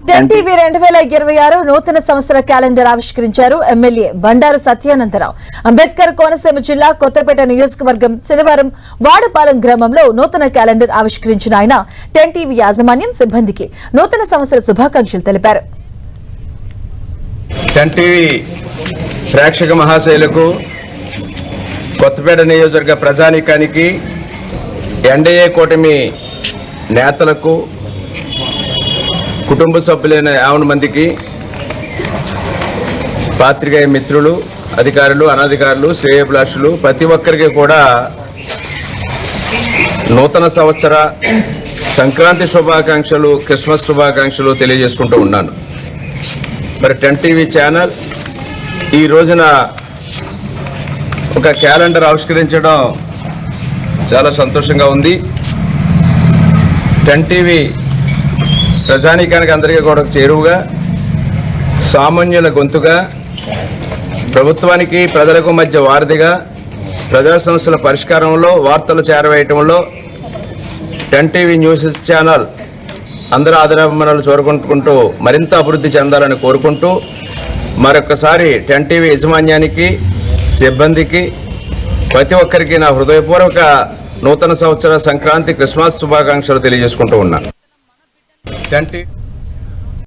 Ten TV 2026 నూతన సంవత్సర calendar ఆవిష్కరించారు ఎమ్మెల్యే బండారు సత్యానందరావు. అంబేద్కర్ కోనసీమ జిల్లా కొత్తపేట నియోజకవర్గం శనివారం వాడపాలెం గ్రామంలో నూతన క్యాలెండర్ ఆవిష్కరించిన ఆయన టెన్ టీవీ యాజమాన్యం సిబ్బందికి నూతన సంవత్సర శుభాకాంక్షలు తెలిపారు. టెన్ టీవీ ప్రేక్షక మహాశైలకు, కొత్తపేట నియోజకవర్గ ప్రజానీకానికి, ఎన్డీఏ కూటమి నేతలకు, కుటుంబ సభ్యులైన 50 మందికి, పాత్రికేయ మిత్రులు, అధికారులు, అనధికారులు, శ్రేయోభిలాషులు ప్రతి ఒక్కరికి కూడా నూతన సంవత్సర సంక్రాంతి శుభాకాంక్షలు, క్రిస్మస్ శుభాకాంక్షలు తెలియజేసుకుంటూ ఉన్నాను. మరి టెన్ టీవీ ఛానల్ ఈ రోజున ఒక క్యాలెండర్ ఆవిష్కరించడం చాలా సంతోషంగా ఉంది. టెన్ టీవీ ప్రజానీకానికి అందరికీ కూడా చేరువుగా, సామాన్యుల గొంతుగా, ప్రభుత్వానికి ప్రజలకు మధ్య వారధిగా, ప్రజా సమస్యల పరిష్కారంలో, వార్తలు చేరవేయటంలో టెన్ టీవీ న్యూస్ ఛానల్ అందరూ ఆదరాభిమానాలు చూరుకుంటూ మరింత అభివృద్ధి చెందాలని కోరుకుంటూ మరొకసారి టెన్ టీవీ యాజమాన్యానికి, సిబ్బందికి, ప్రతి ఒక్కరికి నా హృదయపూర్వక నూతన సంవత్సర సంక్రాంతి, క్రిస్మస్ శుభాకాంక్షలు తెలియజేసుకుంటూ ఉన్నాను.